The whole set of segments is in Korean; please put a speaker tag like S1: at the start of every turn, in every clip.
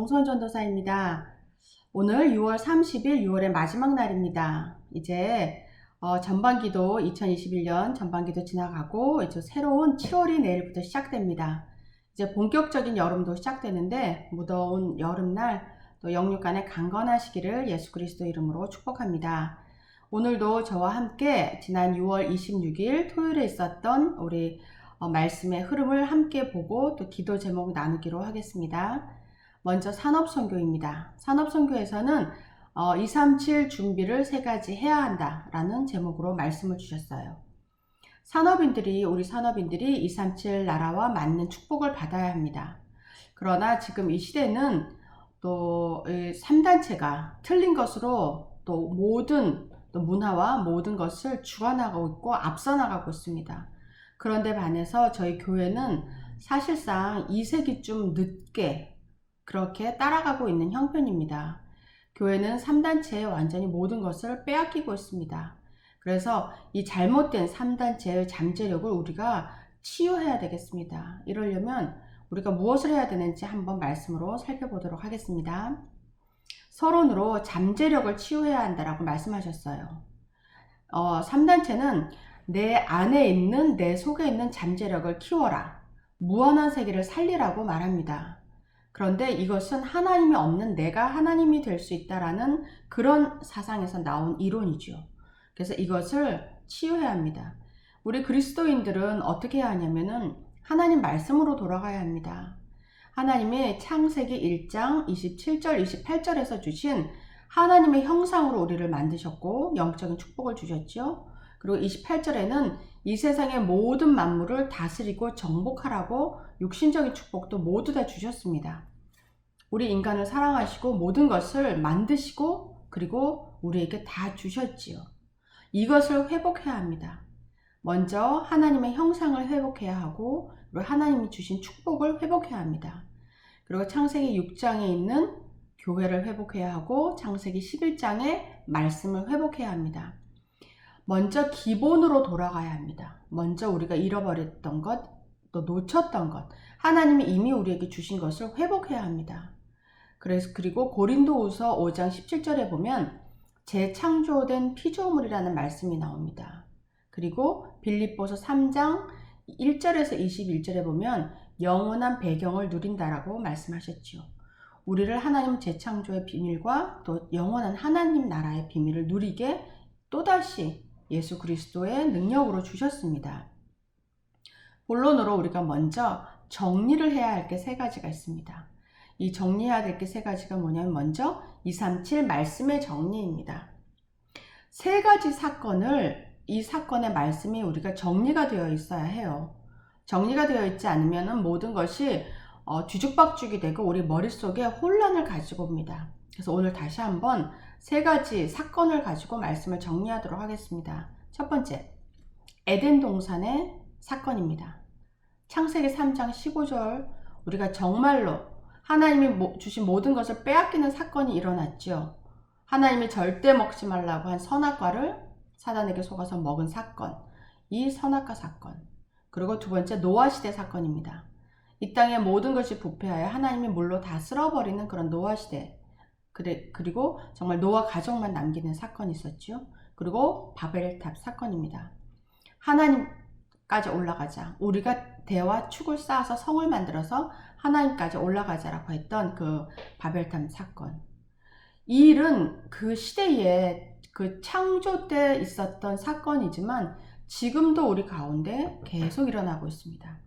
S1: 정선 전도사입니다. 오늘 6월 30일 6월의 마지막 날입니다. 이제 전반기도 2021년 전반기도 지나가고 이제 새로운 7월이 내일부터 시작됩니다. 이제 본격적인 여름도 시작되는데 무더운 여름날 또 영육간에 강건하시기를 예수 그리스도 이름으로 축복합니다. 오늘도 저와 함께 지난 6월 26일 토요일에 있었던 우리 말씀의 흐름을 함께 보고 또 기도 제목 나누기로 하겠습니다. 먼저 산업선교입니다. 산업선교에서는 237 준비를 3가지 해야 한다 라는 제목으로 말씀을 주셨어요. 우리 산업인들이 237 나라와 맞는 축복을 받아야 합니다. 그러나 지금 이 시대는 또 3단체가 틀린 것으로 또 모든 문화와 모든 것을 주관하고 있고 앞서 나가고 있습니다. 그런데 반해서 저희 교회는 사실상 2세기쯤 늦게 그렇게 따라가고 있는 형편입니다. 교회는 3단체에 완전히 모든 것을 빼앗기고 있습니다. 그래서 이 잘못된 3단체의 잠재력을 우리가 치유해야 되겠습니다. 이러려면 우리가 무엇을 해야 되는지 한번 말씀으로 살펴보도록 하겠습니다. 서론으로 잠재력을 치유해야 한다라고 말씀하셨어요. 3단체는 내 안에 있는 내 속에 있는 잠재력을 키워라. 무한한 세계를 살리라고 말합니다. 그런데 이것은 하나님이 없는 내가 하나님이 될 수 있다라는 그런 사상에서 나온 이론이죠. 그래서 이것을 치유해야 합니다. 우리 그리스도인들은 어떻게 해야 하냐면은 하나님 말씀으로 돌아가야 합니다. 하나님의 창세기 1장 27절 28절에서 주신 하나님의 형상으로 우리를 만드셨고 영적인 축복을 주셨죠. 그리고 28절에는 이 세상의 모든 만물을 다스리고 정복하라고 육신적인 축복도 모두 다 주셨습니다. 우리 인간을 사랑하시고 모든 것을 만드시고 그리고 우리에게 다 주셨지요. 이것을 회복해야 합니다. 먼저 하나님의 형상을 회복해야 하고 그리고 하나님이 주신 축복을 회복해야 합니다. 그리고 창세기 6장에 있는 교회를 회복해야 하고 창세기 11장의 말씀을 회복해야 합니다. 먼저 기본으로 돌아가야 합니다. 먼저 우리가 잃어버렸던 것, 또 놓쳤던 것, 하나님이 이미 우리에게 주신 것을 회복해야 합니다. 그리고 고린도후서 5장 17절에 보면 재창조된 피조물이라는 말씀이 나옵니다. 그리고 빌립보서 3장 1절에서 21절에 보면 영원한 배경을 누린다라고 말씀하셨지요. 우리를 하나님 재창조의 비밀과 또 영원한 하나님 나라의 비밀을 누리게 또다시 예수 그리스도의 능력으로 주셨습니다. 본론으로 우리가 먼저 정리를 해야 할 게 3가지가 있습니다. 이 정리해야 될 게 3가지가 뭐냐면 먼저 237 말씀의 정리입니다. 3가지 사건을 이 사건의 말씀이 우리가 정리가 되어 있어야 해요. 정리가 되어 있지 않으면 모든 것이 뒤죽박죽이 되고 우리 머릿속에 혼란을 가지고 옵니다. 그래서 오늘 다시 한번 3가지 사건을 가지고 말씀을 정리하도록 하겠습니다. 첫 번째, 에덴 동산의 사건입니다. 창세기 3장 15절 우리가 정말로 하나님이 주신 모든 것을 빼앗기는 사건이 일어났죠. 하나님이 절대 먹지 말라고 한 선악과를 사단에게 속아서 먹은 사건, 이 선악과 사건. 그리고 두 번째, 노아 시대 사건입니다. 이 땅의 모든 것이 부패하여 하나님이 물로 다 쓸어버리는 그런 노아 시대. 그리고 정말 노아 가족만 남기는 사건이 있었죠. 그리고 바벨탑 사건입니다. 하나님까지 올라가자. 우리가 대와 축을 쌓아서 성을 만들어서 하나님까지 올라가자라고 했던 그 바벨탑 사건. 이 일은 그 시대에 그 창조 때 있었던 사건이지만 지금도 우리 가운데 계속 일어나고 있습니다.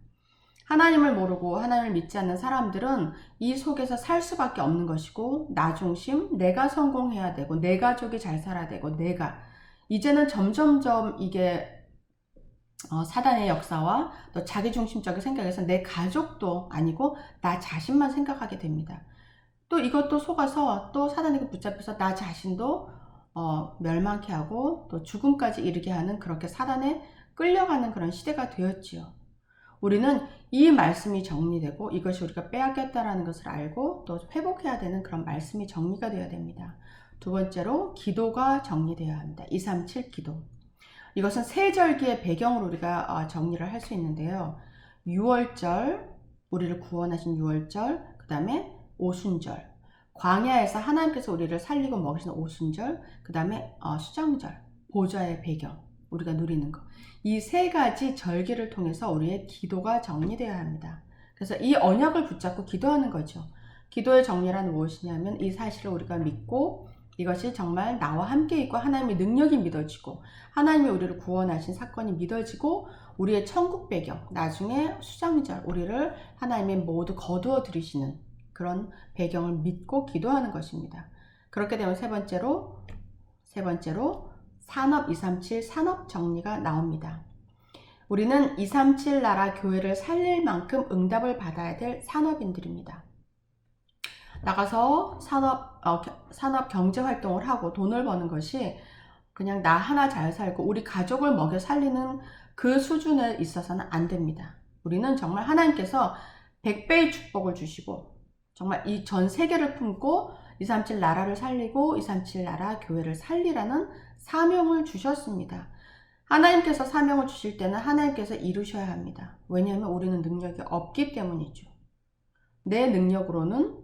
S1: 하나님을 모르고 하나님을 믿지 않는 사람들은 이 속에서 살 수밖에 없는 것이고 나 중심, 내가 성공해야 되고 내 가족이 잘 살아야 되고 이제는 점점점 이게 사단의 역사와 또 자기중심적인 생각에서 내 가족도 아니고 나 자신만 생각하게 됩니다. 또 이것도 속아서 또 사단에게 붙잡혀서 나 자신도 멸망케 하고 또 죽음까지 이르게 하는 그렇게 사단에 끌려가는 그런 시대가 되었지요. 우리는 이 말씀이 정리되고 이것이 우리가 빼앗겼다라는 것을 알고 또 회복해야 되는 그런 말씀이 정리가 되어야 됩니다. 두 번째로 기도가 정리되어야 합니다. 237 기도. 이것은 세절기의 배경으로 우리가 정리를 할 수 있는데요. 6월절, 우리를 구원하신 6월절, 그 다음에 오순절, 광야에서 하나님께서 우리를 살리고 먹이시는 오순절, 그 다음에 수장절, 보좌의 배경, 우리가 누리는 것. 이 세 가지 절기를 통해서 우리의 기도가 정리되어야 합니다. 그래서 이 언약을 붙잡고 기도하는 거죠. 기도의 정리란 무엇이냐면 이 사실을 우리가 믿고 이것이 정말 나와 함께 있고 하나님의 능력이 믿어지고 하나님이 우리를 구원하신 사건이 믿어지고 우리의 천국 배경, 나중에 수장절, 우리를 하나님이 모두 거두어 들이시는 그런 배경을 믿고 기도하는 것입니다. 그렇게 되면 세 번째로 산업 237 산업 정리가 나옵니다. 우리는 237 나라 교회를 살릴 만큼 응답을 받아야 될 산업인들입니다. 나가서 산업 경제 활동을 하고 돈을 버는 것이 그냥 나 하나 잘 살고 우리 가족을 먹여 살리는 그 수준에 있어서는 안 됩니다. 우리는 정말 하나님께서 100배의 축복을 주시고 정말 이 전 세계를 품고 237 나라를 살리고 237 나라 교회를 살리라는 사명을 주셨습니다. 하나님께서 사명을 주실 때는 하나님께서 이루셔야 합니다. 왜냐하면 우리는 능력이 없기 때문이죠. 내 능력으로는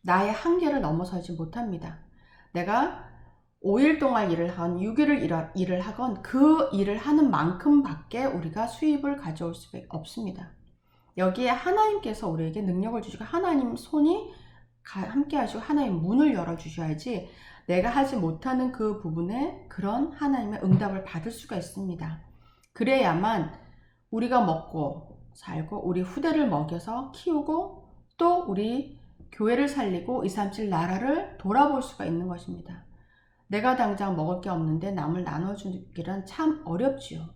S1: 나의 한계를 넘어서지 못합니다. 내가 5일 동안 일을 하건 6일을 일을 하건 그 일을 하는 만큼밖에 우리가 수입을 가져올 수가 없습니다. 여기에 하나님께서 우리에게 능력을 주시고 하나님 손이 함께 하시고 하나님 문을 열어주셔야지 내가 하지 못하는 그 부분에 그런 하나님의 응답을 받을 수가 있습니다. 그래야만 우리가 먹고 살고 우리 후대를 먹여서 키우고 또 우리 교회를 살리고 237 나라를 돌아볼 수가 있는 것입니다. 내가 당장 먹을 게 없는데 남을 나눠주기란 참 어렵지요.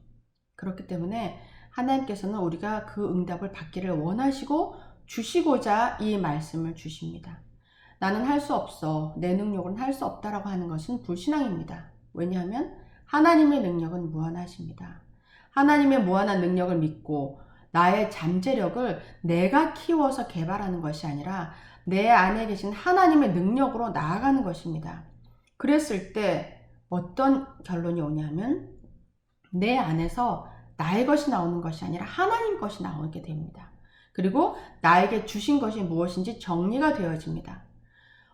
S1: 그렇기 때문에 하나님께서는 우리가 그 응답을 받기를 원하시고 주시고자 이 말씀을 주십니다. 나는 할 수 없어, 내 능력은 할 수 없다라고 하는 것은 불신앙입니다. 왜냐하면 하나님의 능력은 무한하십니다. 하나님의 무한한 능력을 믿고 나의 잠재력을 내가 키워서 개발하는 것이 아니라 내 안에 계신 하나님의 능력으로 나아가는 것입니다. 그랬을 때 어떤 결론이 오냐면 내 안에서 나의 것이 나오는 것이 아니라 하나님 것이 나오게 됩니다. 그리고 나에게 주신 것이 무엇인지 정리가 되어집니다.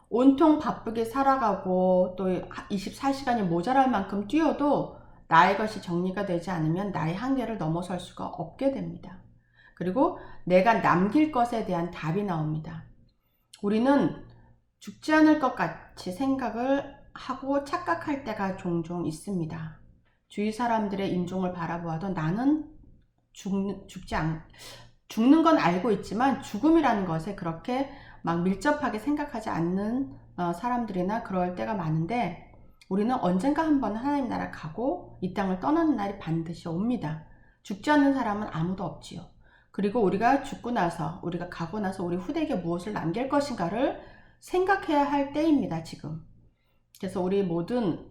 S1: 온통 바쁘게 살아가고 또 24시간이 모자랄 만큼 뛰어도 나의 것이 정리가 되지 않으면 나의 한계를 넘어설 수가 없게 됩니다. 그리고 내가 남길 것에 대한 답이 나옵니다. 우리는 죽지 않을 것 같이 생각을 하고 착각할 때가 종종 있습니다. 주위 사람들의 임종을 바라보아도 나는 죽는 건 알고 있지만 죽음이라는 것에 그렇게 막 밀접하게 생각하지 않는 사람들이나 그럴 때가 많은데 우리는 언젠가 한번 하나님 나라 가고 이 땅을 떠나는 날이 반드시 옵니다. 죽지 않는 사람은 아무도 없지요. 그리고 우리가 죽고 나서 우리가 가고 나서 우리 후대에게 무엇을 남길 것인가를 생각해야 할 때입니다. 지금. 그래서 우리 모든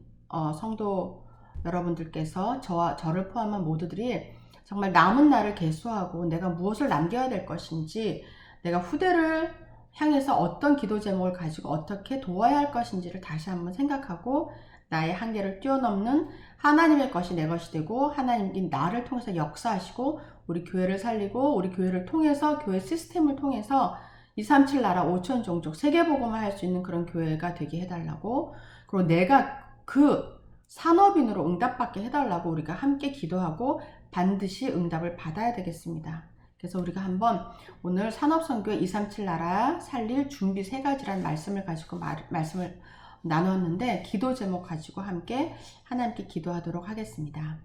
S1: 성도 여러분들께서 저를 포함한 모두들이 정말 남은 날을 계수하고 내가 무엇을 남겨야 될 것인지 내가 후대를 향해서 어떤 기도 제목을 가지고 어떻게 도와야 할 것인지를 다시 한번 생각하고 나의 한계를 뛰어넘는 하나님의 것이 내 것이 되고 하나님이 나를 통해서 역사하시고 우리 교회를 살리고 우리 교회를 통해서 교회 시스템을 통해서 237 나라 5천 종족 세계복음을 할 수 있는 그런 교회가 되게 해달라고 그리고 내가 그 산업인으로 응답받게 해달라고 우리가 함께 기도하고 반드시 응답을 받아야 되겠습니다. 그래서 우리가 한번 오늘 산업선교의 237 나라 살릴 준비 3가지라는 말씀을 가지고 말씀을 나눴는데 기도 제목 가지고 함께 하나님께 기도하도록 하겠습니다.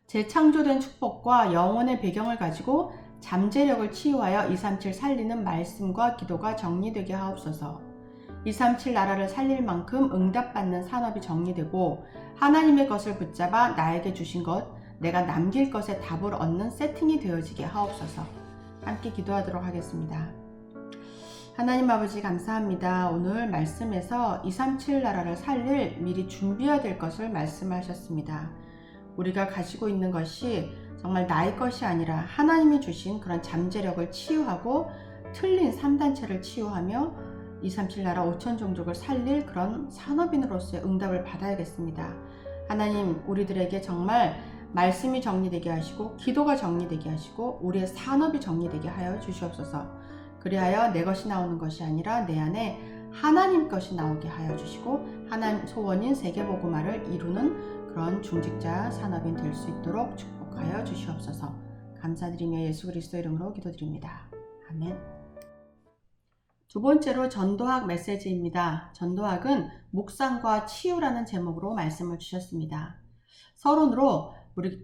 S1: 재창조된 축복과 영혼의 배경을 가지고 잠재력을 치유하여 237 살리는 말씀과 기도가 정리되게 하옵소서. 237 나라를 살릴 만큼 응답받는 산업이 정리되고 하나님의 것을 붙잡아 나에게 주신 것 내가 남길 것에 답을 얻는 세팅이 되어지게 하옵소서. 함께 기도하도록 하겠습니다. 하나님 아버지 감사합니다. 오늘 말씀에서 237 나라를 살릴 미리 준비해야 될 것을 말씀하셨습니다. 우리가 가지고 있는 것이 정말 나의 것이 아니라 하나님이 주신 그런 잠재력을 치유하고 틀린 3단체를 치유하며 237 나라 5천 종족을 살릴 그런 산업인으로서의 응답을 받아야겠습니다. 하나님 우리들에게 정말 말씀이 정리되게 하시고 기도가 정리되게 하시고 우리의 산업이 정리되게 하여 주시옵소서. 그리하여 내 것이 나오는 것이 아니라 내 안에 하나님 것이 나오게 하여 주시고 하나님 소원인 세계복음화를 이루는 그런 중직자 산업인 될 수 있도록 축복하여 주시옵소서. 감사드리며 예수 그리스도 이름으로 기도드립니다. 아멘. 두 번째로 전도학 메시지입니다. 전도학은 묵상과 치유라는 제목으로 말씀을 주셨습니다. 서론으로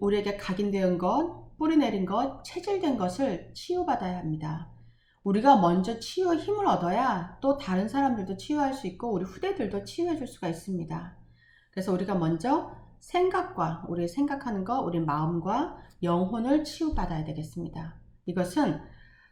S1: 우리에게 각인된 것, 뿌리내린 것, 체질된 것을 치유받아야 합니다. 우리가 먼저 치유의 힘을 얻어야 또 다른 사람들도 치유할 수 있고 우리 후대들도 치유해 줄 수가 있습니다. 그래서 우리가 먼저 생각과 우리 생각하는 것, 우리 마음과 영혼을 치유받아야 되겠습니다. 이것은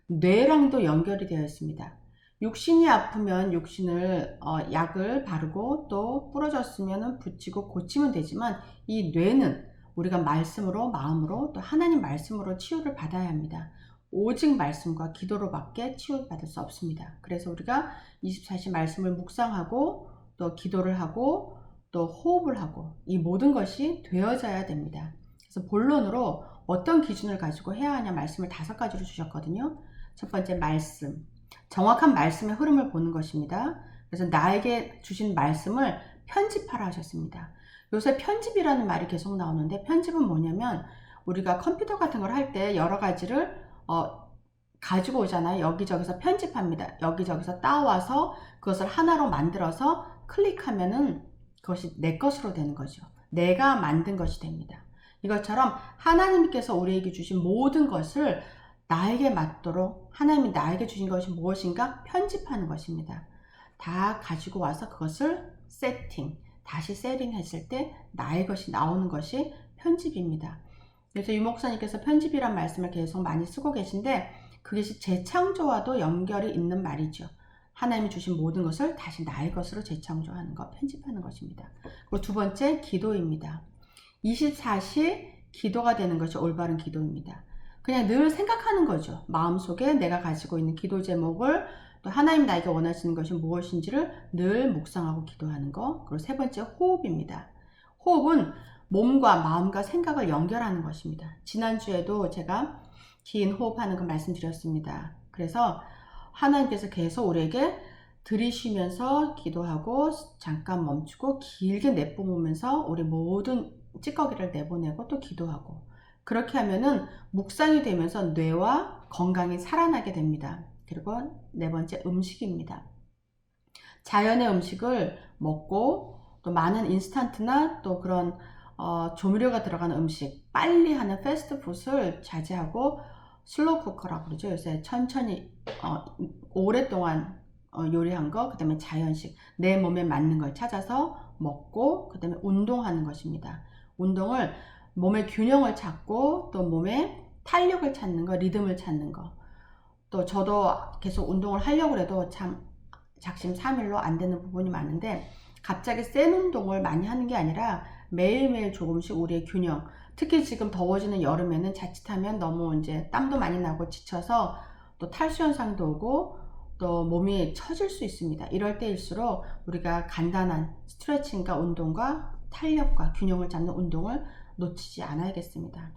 S1: 뇌랑도 연결이 되어 있습니다. 육신이 아프면 육신을 약을 바르고 또 부러졌으면 붙이고 고치면 되지만 이 뇌는 우리가 말씀으로 마음으로 또 하나님 말씀으로 치유를 받아야 합니다. 오직 말씀과 기도로밖에 치유받을 수 없습니다. 그래서 우리가 24시 말씀을 묵상하고 또 기도를 하고 또 호흡을 하고 이 모든 것이 되어져야 됩니다. 그래서 본론으로 어떤 기준을 가지고 해야 하냐 말씀을 5가지로 주셨거든요. 첫 번째 말씀, 정확한 말씀의 흐름을 보는 것입니다. 그래서 나에게 주신 말씀을 편집하라 하셨습니다. 요새 편집이라는 말이 계속 나오는데 편집은 뭐냐면 우리가 컴퓨터 같은 걸 할 때 여러 가지를 가지고 오잖아요. 여기저기서 편집합니다. 여기저기서 따와서 그것을 하나로 만들어서 클릭하면은 그것이 내 것으로 되는 거죠. 내가 만든 것이 됩니다. 이것처럼 하나님께서 우리에게 주신 모든 것을 나에게 맞도록 하나님이 나에게 주신 것이 무엇인가 편집하는 것입니다. 다 가지고 와서 그것을 다시 세팅했을 때 나의 것이 나오는 것이 편집입니다. 그래서 유 목사님께서 편집이란 말씀을 계속 많이 쓰고 계신데 그것이 재창조와도 연결이 있는 말이죠. 하나님이 주신 모든 것을 다시 나의 것으로 재창조하는 것, 편집하는 것입니다. 그리고 두 번째, 기도입니다. 24시 기도가 되는 것이 올바른 기도입니다. 그냥 늘 생각하는 거죠. 마음속에 내가 가지고 있는 기도 제목을 또 하나님 나에게 원하시는 것이 무엇인지를 늘 묵상하고 기도하는 것. 그리고 세 번째, 호흡입니다. 호흡은 몸과 마음과 생각을 연결하는 것입니다. 지난주에도 제가 긴 호흡하는 거 말씀드렸습니다. 그래서 하나님께서 계속 우리에게 들이쉬면서 기도하고 잠깐 멈추고 길게 내뿜으면서 우리 모든 찌꺼기를 내보내고 또 기도하고 그렇게 하면은 묵상이 되면서 뇌와 건강이 살아나게 됩니다. 그리고 네 번째, 음식입니다. 자연의 음식을 먹고 또 많은 인스턴트나 또 그런 조미료가 들어가는 음식, 빨리 하는 패스트푸드를 자제하고 슬로우 쿠커라고 그러죠. 요새 천천히 오랫동안 요리한 거, 그 다음에 자연식, 내 몸에 맞는 걸 찾아서 먹고 그 다음에 운동하는 것입니다. 운동을 몸의 균형을 찾고 또 몸의 탄력을 찾는 거, 리듬을 찾는 거. 또 저도 계속 운동을 하려고 해도 참 작심삼일로 안 되는 부분이 많은데 갑자기 센 운동을 많이 하는 게 아니라 매일매일 조금씩 우리의 균형, 특히 지금 더워지는 여름에는 자칫하면 너무 이제 땀도 많이 나고 지쳐서 또 탈수 현상도 오고 또 몸이 처질 수 있습니다. 이럴 때일수록 우리가 간단한 스트레칭과 운동과 탄력과 균형을 잡는 운동을 놓치지 않아야겠습니다.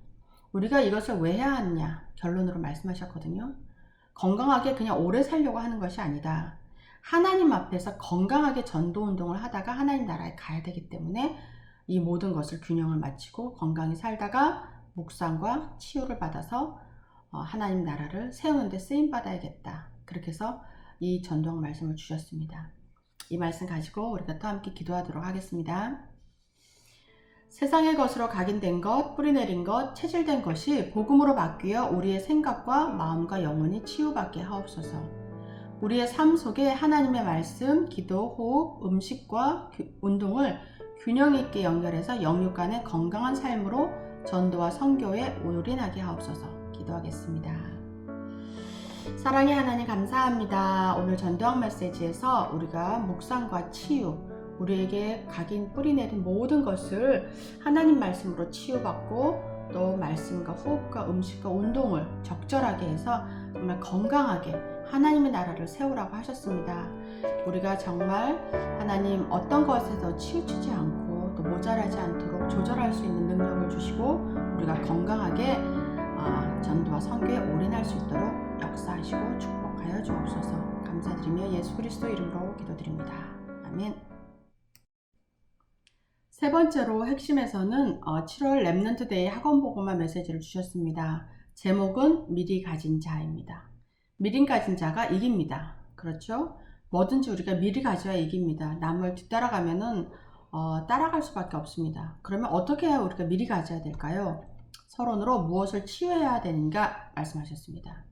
S1: 우리가 이것을 왜 해야 하느냐 결론으로 말씀하셨거든요. 건강하게 그냥 오래 살려고 하는 것이 아니다. 하나님 앞에서 건강하게 전도 운동을 하다가 하나님 나라에 가야 되기 때문에 이 모든 것을 균형을 맞추고 건강히 살다가 묵상과 치유를 받아서 하나님 나라를 세우는 데 쓰임 받아야겠다. 그렇게 해서 이 전도학 말씀을 주셨습니다. 이 말씀 가지고 우리가 또 함께 기도하도록 하겠습니다. 세상의 것으로 각인된 것, 뿌리내린 것, 체질된 것이 복음으로 바뀌어 우리의 생각과 마음과 영혼이 치유받게 하옵소서. 우리의 삶 속에 하나님의 말씀, 기도, 호흡, 음식과 운동을 균형 있게 연결해서 영육 간의 건강한 삶으로 전도와 선교에 올인하게 하옵소서. 기도하겠습니다. 사랑의 하나님 감사합니다. 오늘 전도학 메시지에서 우리가 묵상과 치유, 우리에게 각인 뿌리내린 모든 것을 하나님 말씀으로 치유받고 또 말씀과 호흡과 음식과 운동을 적절하게 해서 정말 건강하게 하나님의 나라를 세우라고 하셨습니다. 우리가 정말 하나님 어떤 것에서 치우치지 않고 또 모자라지 않도록 조절할 수 있는 능력을 주시고 우리가 건강하게 전도와 선교에 올인할 수 있도록 역사하시고 축복하시옵소서. 허락하여 주옵소서. 감사드리며 예수 그리스도 이름으로 기도드립니다. 아멘. 세 번째로 핵심에서는 7월 렘넌트 데이 학원 보고만 메시지를 주셨습니다. 제목은 미리 가진 자입니다. 미리 가진 자가 이깁니다. 그렇죠? 뭐든지 우리가 미리 가져야 이깁니다. 남을 뒤따라가면은 따라갈 수밖에 없습니다. 그러면 어떻게 해야 우리가 미리 가져야 될까요? 서론으로 무엇을 치유해야 되는가 말씀하셨습니다.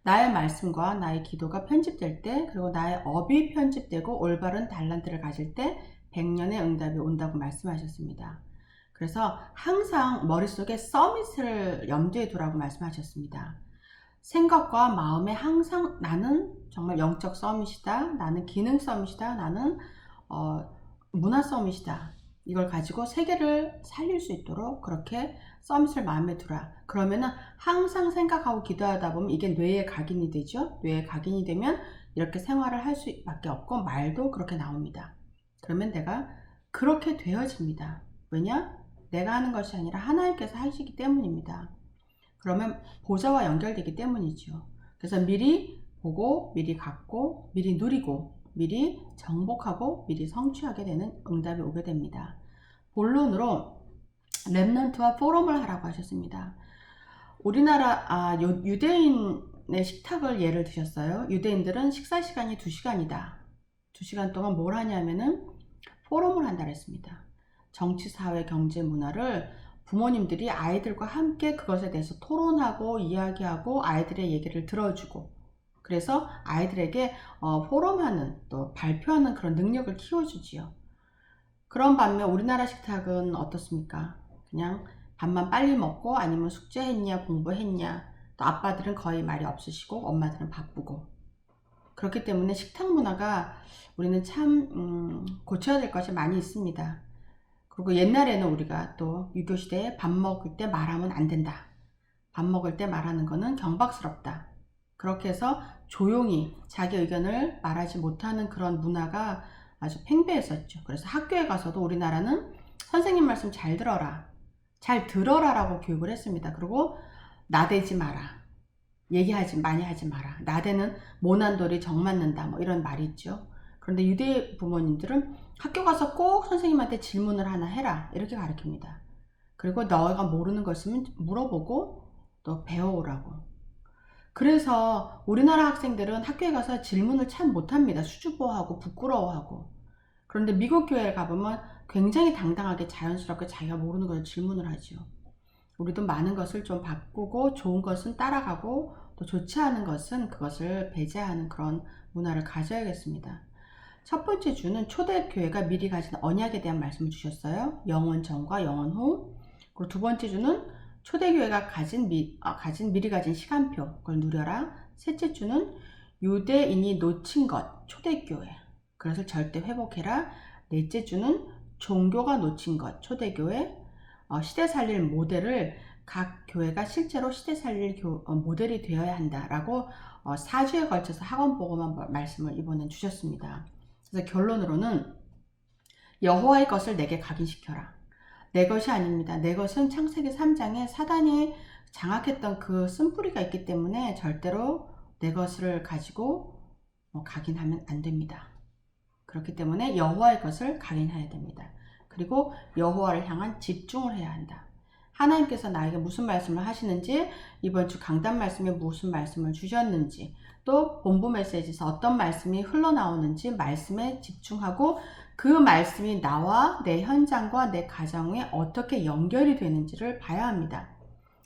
S1: 나의 말씀과 나의 기도가 편집될 때, 그리고 나의 업이 편집되고 올바른 달란트를 가질 때 100년의 응답이 온다고 말씀하셨습니다. 그래서 항상 머릿속에 서밋을 염두에 두라고 말씀하셨습니다. 생각과 마음에 항상 나는 정말 영적 서밋이다, 나는 기능 서밋이다, 나는 문화 서밋이다, 이걸 가지고 세계를 살릴 수 있도록 그렇게 서밋을 마음에 두라. 그러면은 항상 생각하고 기도하다 보면 이게 뇌에 각인이 되죠. 뇌에 각인이 되면 이렇게 생활을 할 수밖에 없고 말도 그렇게 나옵니다. 그러면 내가 그렇게 되어집니다. 왜냐? 내가 하는 것이 아니라 하나님께서 하시기 때문입니다. 그러면 보좌와 연결되기 때문이죠. 그래서 미리 보고, 미리 갖고, 미리 누리고, 미리 정복하고, 미리 성취하게 되는 응답이 오게 됩니다. 본론으로 렘넌트와 포럼을 하라고 하셨습니다. 우리나라 유대인의 식탁을 예를 드셨어요. 유대인들은 식사 시간이 2시간이다. 2시간 동안 뭘 하냐면은 포럼을 한다 했습니다. 정치, 사회, 경제, 문화를 부모님들이 아이들과 함께 그것에 대해서 토론하고 이야기하고 아이들의 얘기를 들어주고, 그래서 아이들에게 포럼하는, 또 발표하는 그런 능력을 키워주지요. 그런 반면 우리나라 식탁은 어떻습니까? 그냥 밥만 빨리 먹고, 아니면 숙제했냐 공부했냐, 또 아빠들은 거의 말이 없으시고 엄마들은 바쁘고, 그렇기 때문에 식탁 문화가 우리는 참 고쳐야 될 것이 많이 있습니다. 그리고 옛날에는 우리가 또 유교시대에 밥 먹을 때 말하면 안 된다, 밥 먹을 때 말하는 거는 경박스럽다, 그렇게 해서 조용히 자기 의견을 말하지 못하는 그런 문화가 아주 팽배했었죠. 그래서 학교에 가서도 우리나라는 선생님 말씀 잘 들어라, 잘 들어라 라고 교육을 했습니다. 그리고 나대지 마라, 많이 하지 마라, 나대는 모난 돌이 정 맞는다, 뭐 이런 말이 있죠. 그런데 유대 부모님들은 학교 가서 꼭 선생님한테 질문을 하나 해라, 이렇게 가르칩니다. 그리고 너가 모르는 거 있으면 물어보고 또 배워오라고. 그래서 우리나라 학생들은 학교에 가서 질문을 참 못합니다. 수줍어하고 부끄러워하고. 그런데 미국 교회에 가보면 굉장히 당당하게 자연스럽게 자기가 모르는 걸 질문을 하죠. 우리도 많은 것을 좀 바꾸고, 좋은 것은 따라가고, 또 좋지 않은 것은 그것을 배제하는 그런 문화를 가져야겠습니다. 첫 번째 주는 초대교회가 미리 가진 언약에 대한 말씀을 주셨어요. 영원 전과 영원 후. 그리고 두 번째 주는 초대교회가 미리 가진 시간표, 그걸 누려라. 셋째 주는 유대인이 놓친 것, 초대교회, 그것을 절대 회복해라. 넷째 주는 종교가 놓친 것, 초대교회, 시대 살릴 모델을 각 교회가 실제로 시대 살릴 모델이 되어야 한다라고 4주에 걸쳐서 학원 보고만 말씀을 이번엔 주셨습니다. 그래서 결론으로는 여호와의 것을 내게 각인시켜라. 내 것이 아닙니다. 내 것은 창세기 3장에 사단이 장악했던 그 쓴뿌리가 있기 때문에 절대로 내 것을 가지고 각인하면 안 됩니다. 그렇기 때문에 여호와의 것을 각인해야 됩니다. 그리고 여호와를 향한 집중을 해야 한다. 하나님께서 나에게 무슨 말씀을 하시는지, 이번 주 강단 말씀에 무슨 말씀을 주셨는지, 또 본부 메시지에서 어떤 말씀이 흘러나오는지 말씀에 집중하고 그 말씀이 나와 내 현장과 내 가정에 어떻게 연결이 되는지를 봐야 합니다.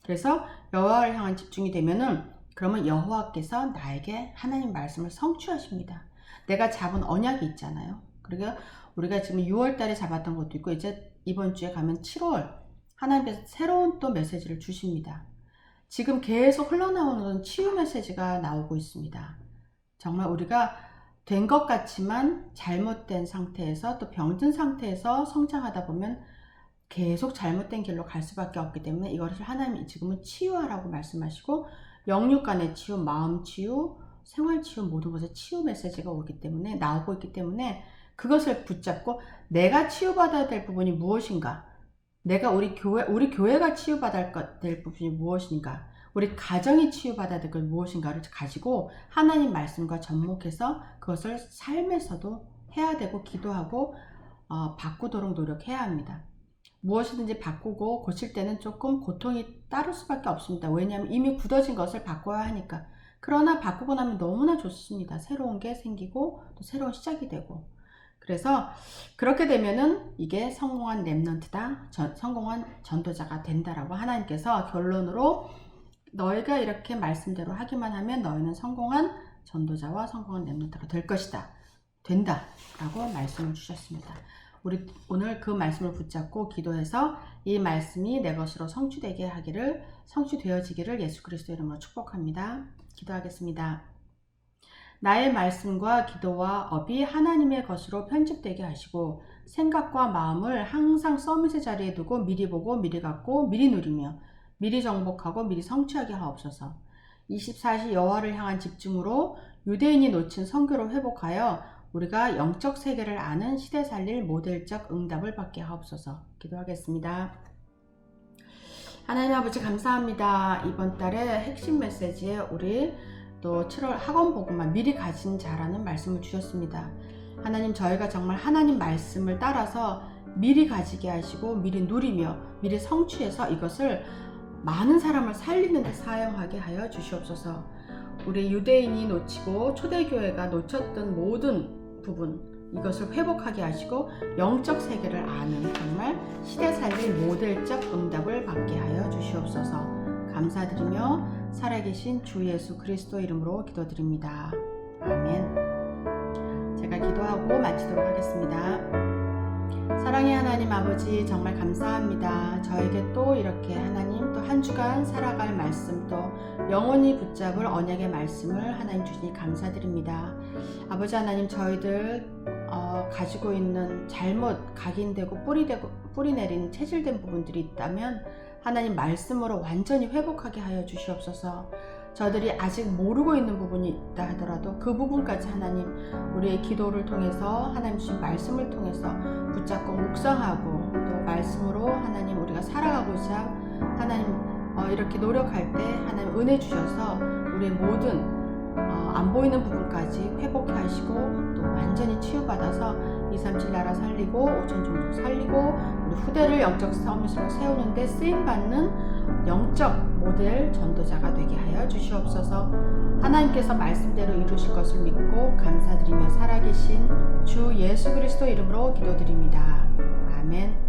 S1: 그래서 여호와를 향한 집중이 되면은, 그러면 여호와께서 나에게 하나님 말씀을 성취하십니다. 내가 잡은 언약이 있잖아요. 그리고 우리가 지금 6월 달에 잡았던 것도 있고, 이제 이번 주에 가면 7월 하나님께서 새로운 또 메시지를 주십니다. 지금 계속 흘러나오는 치유 메시지가 나오고 있습니다. 정말 우리가 된 것 같지만 잘못된 상태에서, 또 병든 상태에서 성장하다 보면 계속 잘못된 길로 갈 수밖에 없기 때문에 이것을 하나님이 지금은 치유하라고 말씀하시고, 영육 간의 치유, 마음 치유, 생활 치유, 모든 것에 치유 메시지가 나오고 있기 때문에 그것을 붙잡고 내가 치유받아야 될 부분이 무엇인가, 우리 교회가 치유받아야 될 부분이 무엇인가, 우리 가정이 치유받아야 될 것 무엇인가를 가지고 하나님 말씀과 접목해서 그것을 삶에서도 해야 되고 기도하고 바꾸도록 노력해야 합니다. 무엇이든지 바꾸고 고칠 때는 조금 고통이 따를 수밖에 없습니다. 왜냐하면 이미 굳어진 것을 바꿔야 하니까. 그러나 바꾸고 나면 너무나 좋습니다. 새로운 게 생기고 또 새로운 시작이 되고. 그래서 그렇게 되면은 이게 성공한 렘넌트다, 성공한 전도자가 된다라고 하나님께서 결론으로 너희가 이렇게 말씀대로 하기만 하면 너희는 성공한 전도자와 성공한 렘넌트가 될 것이다, 된다 라고 말씀을 주셨습니다. 우리 오늘 그 말씀을 붙잡고 기도해서 이 말씀이 내 것으로 성취되어지기를 예수 그리스도 이름으로 축복합니다. 기도하겠습니다. 나의 말씀과 기도와 업이 하나님의 것으로 편집되게 하시고 생각과 마음을 항상 서밋의 자리에 두고 미리 보고 미리 갖고 미리 누리며 미리 정복하고 미리 성취하게 하옵소서. 24시 여호와를 향한 집중으로 유대인이 놓친 선교를 회복하여 우리가 영적 세계를 아는 시대 살릴 모델적 응답을 받게 하옵소서. 기도하겠습니다. 하나님 아버지 감사합니다. 이번 달에 핵심 메시지에 우리 또 7월 학원 복음만 미리 가진 자라는 말씀을 주셨습니다. 하나님, 저희가 정말 하나님 말씀을 따라서 미리 가지게 하시고 미리 누리며 미리 성취해서 이것을 많은 사람을 살리는 데 사용하게 하여 주시옵소서. 우리 유대인이 놓치고 초대교회가 놓쳤던 모든 부분, 이것을 회복하게 하시고 영적 세계를 아는 정말 시대 살릴 모델적 응답을 받게 하여 주시옵소서. 감사드리며 살아계신 주 예수 그리스도 이름으로 기도드립니다. 아멘. 제가 기도하고 마치도록 하겠습니다. 사랑의 하나님 아버지, 정말 감사합니다. 저에게 또 이렇게 하나님 또 한 주간 살아갈 말씀, 또 영원히 붙잡을 언약의 말씀을 하나님 주시니 감사드립니다. 아버지 하나님, 저희들 가지고 있는 잘못 각인되고 뿌리 내린 체질된 부분들이 있다면 하나님 말씀으로 완전히 회복하게 하여 주시옵소서. 저들이 아직 모르고 있는 부분이 있다 하더라도 그 부분까지 하나님 우리의 기도를 통해서 하나님 주신 말씀을 통해서 붙잡고 묵상하고 또 말씀으로 하나님 우리가 살아가고자 하나님 이렇게 노력할 때 하나님 은혜 주셔서 우리의 모든 안 보이는 부분까지 회복해 하시고 또 완전히 치유받아서 237 나라 살리고 5천 종족 살리고 우리 후대를 영적 서밋으로 세우는데 쓰임받는 영적 모델 전도자가 되게 하여 주시옵소서. 하나님께서 말씀대로 이루실 것을 믿고 감사드리며 살아계신 주 예수 그리스도 이름으로 기도드립니다. 아멘.